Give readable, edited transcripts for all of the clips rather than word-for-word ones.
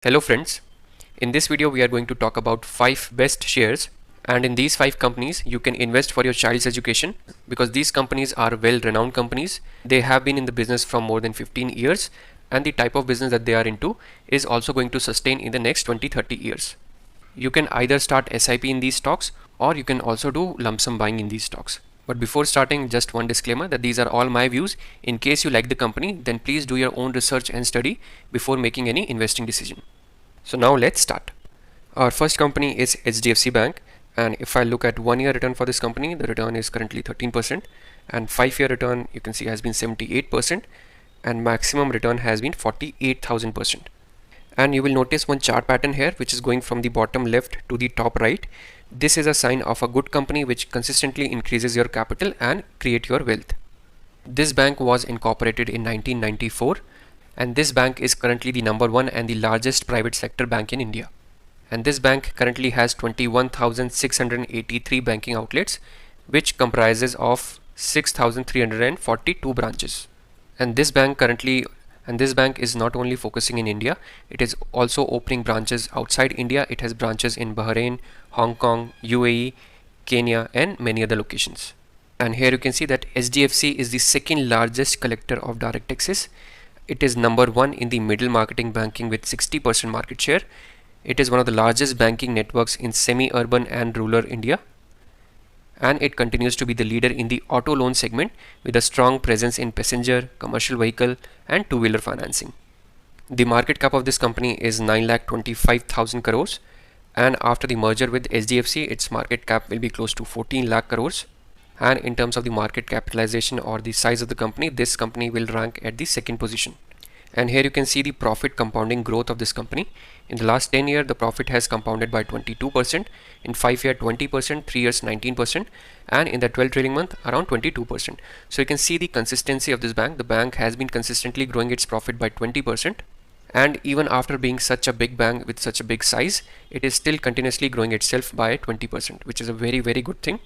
Hello friends, in this video we are going to talk about 5 best shares, and in these 5 companies you can invest for your child's education because these companies are well-renowned companies. They have been in the business from more than 15 years and the type of business that they are into is also going to sustain in the next 20-30 years. You can either start SIP in these stocks or you can also do lump sum buying in these stocks. But before starting, just one disclaimer that these are all my views. In case you like the company, then please do your own research and study before making any investing decision. So now let's start. Our first company is HDFC Bank, and if I look at 1-year return for this company, the return is currently 13%, and 5-year return you can see has been 78%, and maximum return has been 48,000%. And you will notice one chart pattern here which is going from the bottom left to the top right. This is a sign of a good company which consistently increases your capital and create your wealth. This bank was incorporated in 1994, and this bank is currently the number 1 and the largest private sector bank in India. And this bank currently has 21,683 banking outlets, which comprises of 6,342 branches. And this bank is not only focusing in India, it is also opening branches outside India. It has branches in Bahrain, Hong Kong, UAE, Kenya, and many other locations. And here you can see that HDFC is the second largest collector of direct taxes. It is number 1 in the middle marketing banking with 60% market share. It is one of the largest banking networks in semi-urban and rural India. And it continues to be the leader in the auto loan segment with a strong presence in passenger, commercial vehicle and two-wheeler financing. The market cap of this company is 9,25,000 crores, and after the merger with HDFC, its market cap will be close to 14 lakh crores. And in terms of the market capitalization or the size of the company, this company will rank at the second position. And here you can see the profit compounding growth of this company. In the last 10 years, the profit has compounded by 22%, in 5 years 20%, 3 years 19%, and in the 12 trailing month around 22%. So you can see the consistency of this bank. The bank has been consistently growing its profit by 20%. And even after being such a big bank with such a big size, it is still continuously growing itself by 20%, which is a very, very good thing.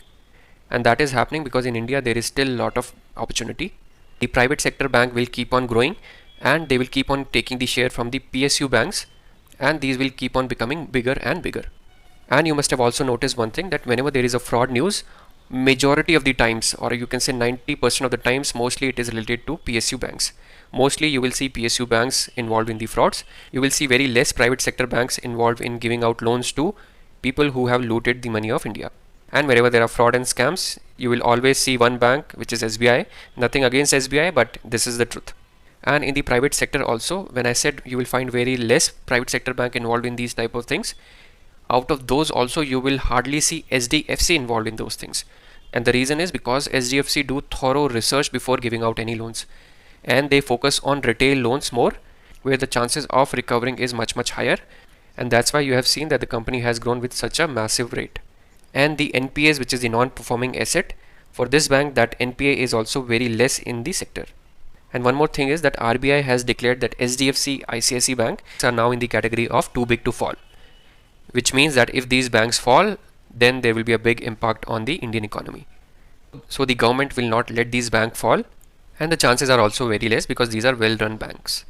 And that is happening because in India there is still a lot of opportunity. The private sector bank will keep on growing and they will keep on taking the share from the PSU banks, and these will keep on becoming bigger and bigger. And you must have also noticed one thing, that whenever there is a fraud news, majority of the times, or you can say 90% of the times, mostly it is related to PSU banks. Mostly you will see PSU banks involved in the frauds. You will see very less private sector banks involved in giving out loans to people who have looted the money of India. And wherever there are fraud and scams, you will always see one bank, which is SBI. Nothing against SBI, but this is the truth. And in the private sector also, when I said you will find very less private sector bank involved in these type of things, out of those also you will hardly see HDFC involved in those things. And the reason is because HDFC do thorough research before giving out any loans, and they focus on retail loans more, where the chances of recovering is much higher. And that's why you have seen that the company has grown with such a massive rate. And the NPAs, which is the non-performing asset, for this bank, that NPA is also very less in the sector. And one more thing is that RBI has declared that HDFC, ICICI Bank are now in the category of too big to fall, which means that if these banks fall, then there will be a big impact on the Indian economy. So the government will not let these banks fall, and the chances are also very less because these are well-run banks.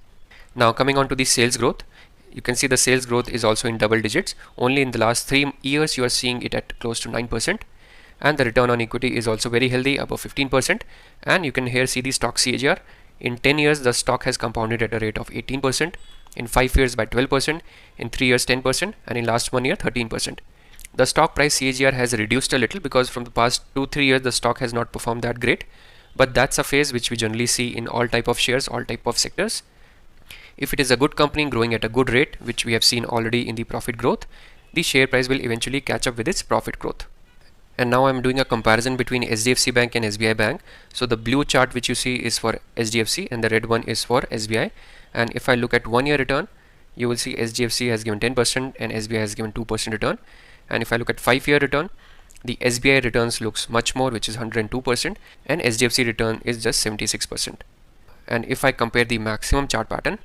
Now coming on to the sales growth, you can see the sales growth is also in double digits. Only in the last 3 years you are seeing it at close to 9%, and the return on equity is also very healthy, above 15%. And you can here see the stock CAGR. In 10 years the stock has compounded at a rate of 18%, in 5 years by 12%, in 3 years 10%, and in last 1 year 13%. The stock price CAGR has reduced a little because from the past 2-3 years the stock has not performed that great, but that's a phase which we generally see in all type of shares, all type of sectors. If it is a good company growing at a good rate, which we have seen already in the profit growth, the share price will eventually catch up with its profit growth. And now I'm doing a comparison between HDFC Bank and SBI Bank. So the blue chart which you see is for HDFC and the red one is for SBI. And if I look at 1-year return, you will see HDFC has given 10% and SBI has given 2% return. And if I look at 5-year return, the SBI returns looks much more, which is 102%, and HDFC return is just 76%. And if I compare the maximum chart pattern,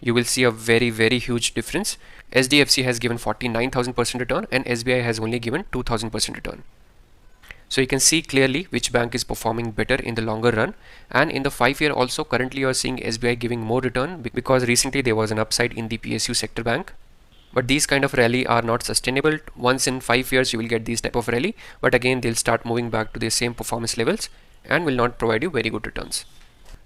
you will see a very huge difference. HDFC has given 49,000% return and SBI has only given 2,000% return. So you can see clearly which bank is performing better in the longer run. And in the 5-year also, currently you are seeing SBI giving more return because recently there was an upside in the PSU sector bank. But these kind of rally are not sustainable. Once in 5 years you will get these type of rally, but again they'll start moving back to the same performance levels and will not provide you very good returns.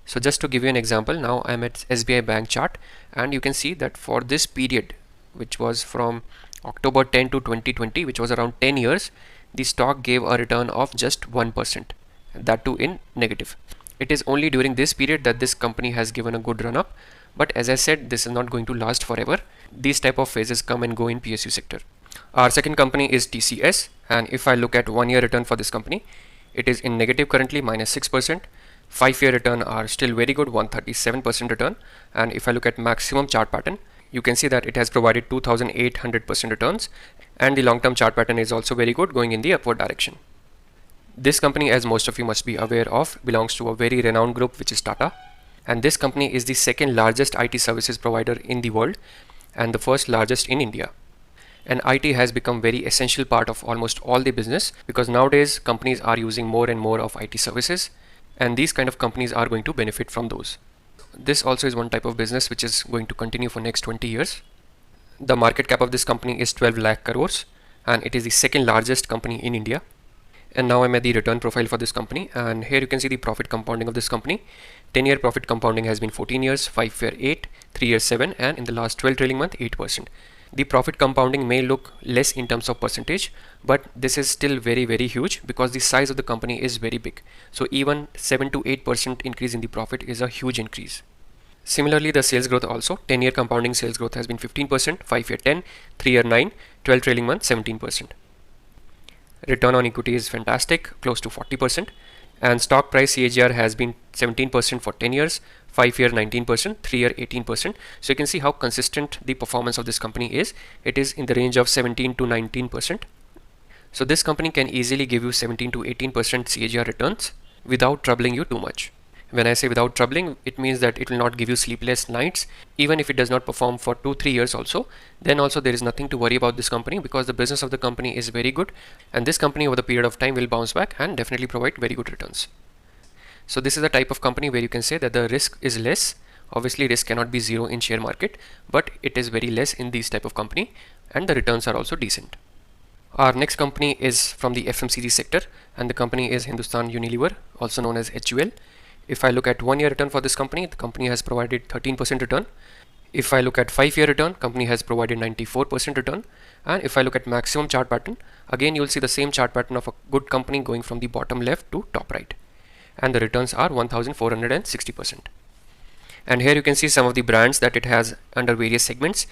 So just to give you an example, now I'm at SBI Bank chart, and you can see that for this period, which was from October 10 to 2020, which was around 10 years, the stock gave a return of just 1%, that too in negative. It is only during this period that this company has given a good run up, but as I said, this is not going to last forever. These type of phases come and go in PSU sector. Our second company is TCS, and if I look at 1 year return for this company, it is in negative currently, -6%. 5-year return are still very good, 137% return. And if I look at maximum chart pattern, you can see that it has provided 2800% returns, and the long-term chart pattern is also very good, going in the upward direction. This company, as most of you must be aware of, belongs to a very renowned group, which is Tata, and this company is the second largest IT services provider in the world and the first largest in India. And IT has become very essential part of almost all the business, because nowadays companies are using more and more of IT services, and these kind of companies are going to benefit from those. This also is one type of business which is going to continue for next 20 years. The market cap of this company is 12 lakh crores, and it is the second largest company in India. And now I'm at the return profile for this company, and here you can see the profit compounding of this company. 10-year profit compounding has been 14 years, 5-year 8, 3-year 7, and in the last 12 trailing month 8%. The profit compounding may look less in terms of percentage, but this is still very huge, because the size of the company is very big. So even 7 to 8% increase in the profit is a huge increase. Similarly, the sales growth also, 10-year compounding sales growth has been 15%, 5-year 10, 3-year 9, 12 trailing month 17%. Return on equity is fantastic, close to 40%, and stock price CAGR has been 17% for 10 years, 5-year 19%, 3-year 18%. So you can see how consistent the performance of this company is. It is in the range of 17 to 19%. So this company can easily give you 17 to 18% CAGR returns without troubling you too much. When I say without troubling, it means that it will not give you sleepless nights. Even if it does not perform for 2-3 years also, then also there is nothing to worry about this company, because the business of the company is very good, and this company over the period of time will bounce back and definitely provide very good returns. So this is the type of company where you can say that the risk is less. Obviously risk cannot be zero in share market, but it is very less in these type of company, and the returns are also decent. Our next company is from the FMCG sector, and the company is Hindustan Unilever, also known as HUL. If I look at 1 year return for this company, the company has provided 13% return. If I look at 5-year return, company has provided 94% return. And if I look at maximum chart pattern, again you'll see the same chart pattern of a good company going from the bottom left to top right. And the returns are 1460%. And here you can see some of the brands that it has under various segments.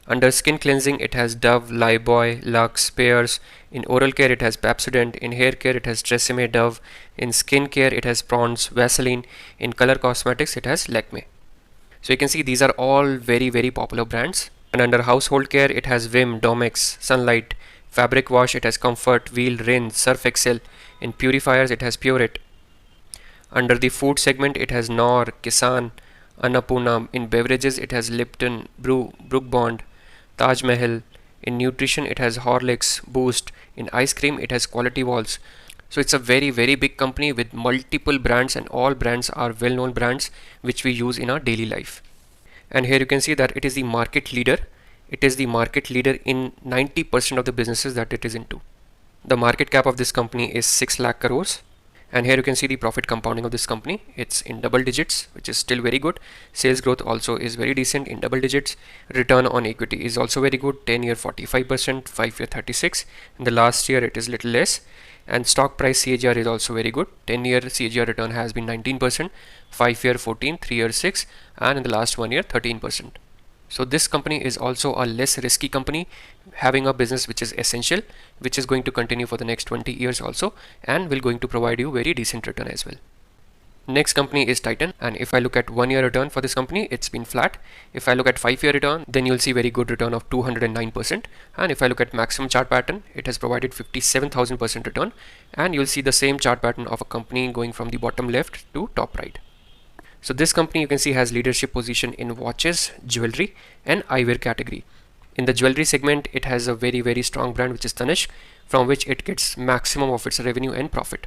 Under skin cleansing, it has Dove, Lifebuoy, Lux, Pears. In oral care, it has Pepsodent. In hair care, it has Tresemme, Dove. In skin care, it has Pond's, Vaseline. In color cosmetics, it has Lakme. So you can see these are all very popular brands. And under household care, it has Vim, Domex, Sunlight. Fabric wash, it has Comfort, Wheel, Rin, Surf Excel. In purifiers, it has Pureit. Under the food segment, it has Knorr, Kisan, Annapurna. In beverages, it has Lipton, Brew, Brook Bond, Taj Mahal. In nutrition, it has Horlicks, Boost. In ice cream, it has Quality Walls. So it's a very big company with multiple brands, and all brands are well-known brands which we use in our daily life. And here you can see that it is the market leader. It is the market leader in 90% of the businesses that it is into. The market cap of this company is 6 lakh crores. And here you can see the profit compounding of this company. It's in double digits, which is still very good. Sales growth also is very decent in double digits. Return on equity is also very good. 10-year 45%, 5-year 36%. In the last year it is little less. And stock price CAGR is also very good. 10-year CAGR return has been 19%, 5-year 14%, 3-year 6%, and in the last 1 year 13%. So this company is also a less risky company, having a business which is essential, which is going to continue for the next 20 years also, and will going to provide you very decent return as well. Next company is Titan, and if I look at 1 year return for this company, it's been flat. If I look at 5-year return, then you'll see very good return of 209%. And if I look at maximum chart pattern, it has provided 57,000% return, and you'll see the same chart pattern of a company going from the bottom left to top right. So this company you can see has leadership position in watches, jewelry, and eyewear category. In the jewelry segment, it has a very strong brand which is Tanishq, from which it gets maximum of its revenue and profit.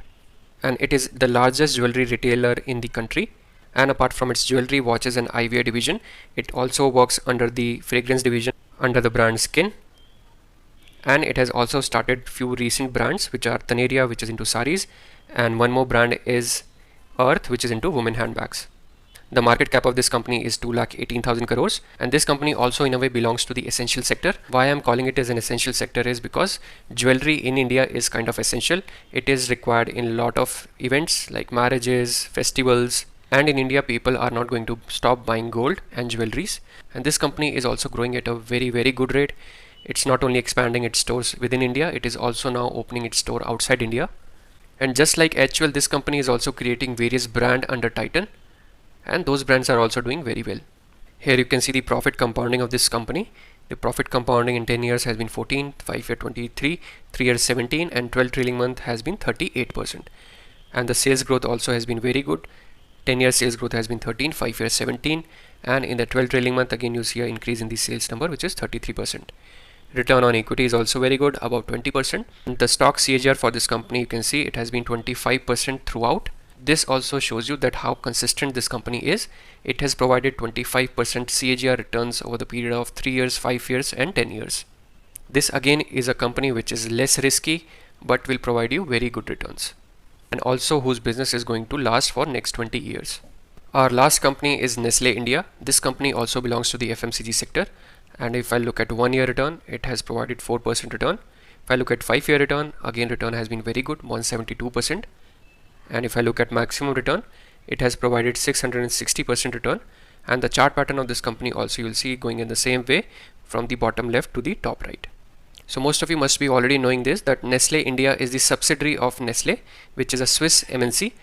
And it is the largest jewelry retailer in the country. And apart from its jewelry, watches, and eyewear division, it also works under the fragrance division under the brand Skin, and it has also started few recent brands which are Taneria, which is into saris, and one more brand is Earth, which is into women handbags. The market cap of this company is 2,18,000 crores, and this company also in a way belongs to the essential sector. Why I'm calling it as an essential sector is because jewelry in India is kind of essential. It is required in a lot of events like marriages, festivals, and in India people are not going to stop buying gold and jewelries. And this company is also growing at a very good rate. It's not only expanding its stores within India, it is also now opening its store outside India. And just like HUL, this company is also creating various brands under Titan, and those brands are also doing very well. Here you can see the profit compounding of this company. The profit compounding in 10 years has been 14, 5-year 23, 3 years 17, and 12 trailing month has been 38%. And the sales growth also has been very good. 10-year sales growth has been 13, 5-year 17, and in the 12 trailing month again you see an increase in the sales number, which is 33%. Return on equity is also very good, about 20%. The stock CAGR for this company, you can see it has been 25% throughout. This also shows you that how consistent this company is. It has provided 25% CAGR returns over the period of 3 years, 5 years, and 10 years. This again is a company which is less risky but will provide you very good returns, and also whose business is going to last for next 20 years. Our last company is Nestle India. This company also belongs to the FMCG sector, and if I look at 1 year return, it has provided 4% return. If I look at 5-year return, again return has been very good, 172%. And if I look at maximum return, it has provided 660% return, and the chart pattern of this company also you will see going in the same way from the bottom left to the top right. So most of you must be already knowing this, that Nestle India is the subsidiary of Nestle, which is a Swiss MNC,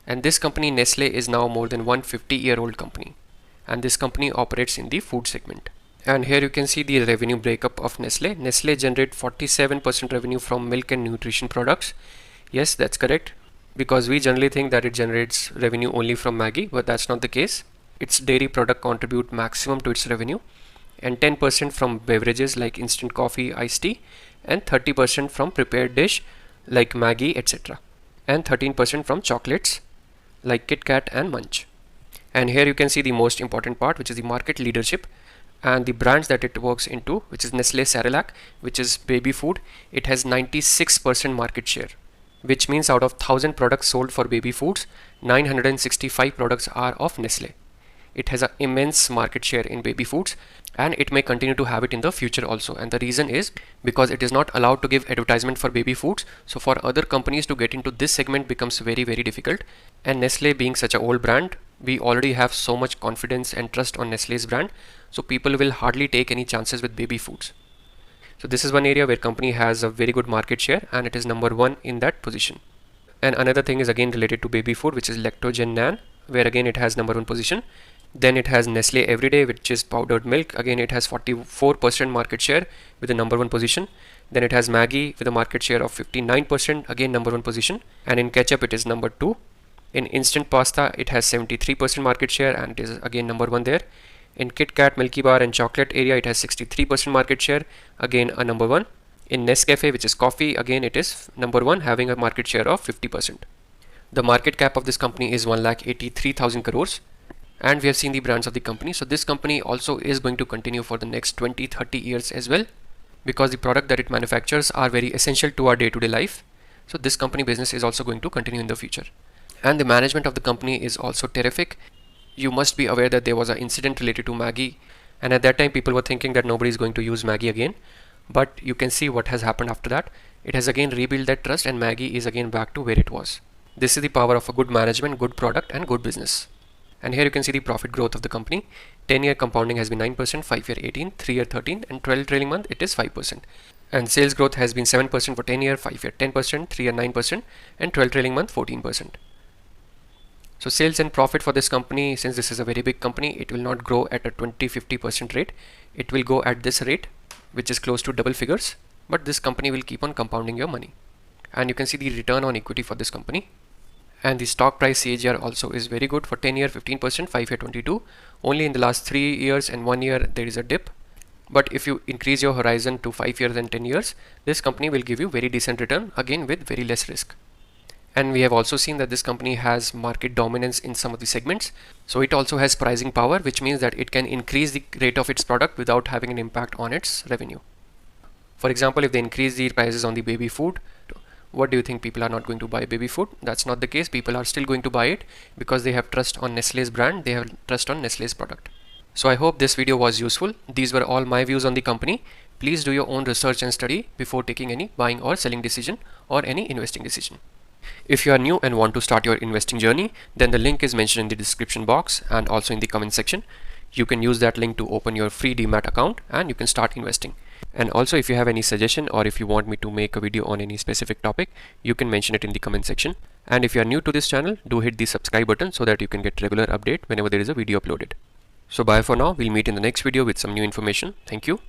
and this company Nestle is now more than 150-year-old company, and this company operates in the food segment. And here you can see the revenue breakup of Nestle. Nestle generates 47% revenue from milk and nutrition products. Yes, that's correct, because we generally think that it generates revenue only from Maggi, but that's not the case. Its dairy product contribute maximum to its revenue, and 10% from beverages like instant coffee, iced tea, and 30% from prepared dish like Maggi, etc. and 13% from chocolates like Kit Kat and Munch. And here you can see the most important part, which is the market leadership and the brands that it works into, which is Nestle Cerelac, which is baby food. It has 96% market share, which means out of 1000 products sold for baby foods, 965 products are of Nestle. It has an immense market share in baby foods, and it may continue to have it in the future also. And the reason is because it is not allowed to give advertisement for baby foods. So for other companies to get into this segment becomes very difficult. And Nestle being such an old brand, we already have so much confidence and trust on Nestle's brand. So people will hardly take any chances with baby foods. So this is one area where company has a very good market share, and it is number 1 in that position. And another thing is again related to baby food, which is Lactogen Nan, where again it has number 1 position. Then it has Nestle Everyday, which is powdered milk. Again it has 44% market share with the number 1 position. Then it has Maggi with a market share of 59%, again number 1 position. And in ketchup it is number 2. In instant pasta it has 73% market share, and it is again number 1 there. In Kit Kat, Milky Bar and chocolate area it has 63% market share, again a number 1. In Nescafe, which is coffee, again it is number 1, having a market share of 50%. The market cap of this company is 1,83,000 crores, and we have seen the brands of the company. So this company also is going to continue for the next 20-30 years as well, because the product that it manufactures are very essential to our day-to-day life. So this company business is also going to continue in the future. And the management of the company is also terrific. You must be aware that there was an incident related to Maggi, and at that time people were thinking that nobody is going to use Maggi again. But you can see what has happened after that. It has again rebuilt that trust, and Maggi is again back to where it was. This is the power of a good management, good product and good business. And here you can see the profit growth of the company. 10-year compounding has been 9%, 5-year 18, 3-year 13, and 12 trailing month it is 5%. And sales growth has been 7% for 10-year, 5-year 10%, 3-year 9%, and 12 trailing month 14%. So sales and profit for this company, since this is a very big company, it will not grow at a 20-50% rate. It will go at this rate, which is close to double figures, but this company will keep on compounding your money. And you can see the return on equity for this company. And the stock price CAGR also is very good. For 10-year 15%, 5-year 22. Only in the last 3 years and 1 year there is a dip. But if you increase your horizon to 5 years and 10 years, this company will give you very decent return, again with very less risk. And we have also seen that this company has market dominance in some of the segments. So it also has pricing power, which means that it can increase the rate of its product without having an impact on its revenue. For example, if they increase the prices on the baby food, what do you think? People are not going to buy baby food? That's not the case. People are still going to buy it because they have trust on Nestle's brand. They have trust on Nestle's product. So I hope this video was useful. These were all my views on the company. Please do your own research and study before taking any buying or selling decision or any investing decision. If you are new and want to start your investing journey, then the link is mentioned in the description box and also in the comment section. You can use that link to open your free demat account and you can start investing. And also, if you have any suggestion or if you want me to make a video on any specific topic, you can mention it in the comment section. And if you are new to this channel, do hit the subscribe button so that you can get regular update whenever there is a video uploaded. So bye for now. We'll meet in the next video with some new information. Thank you.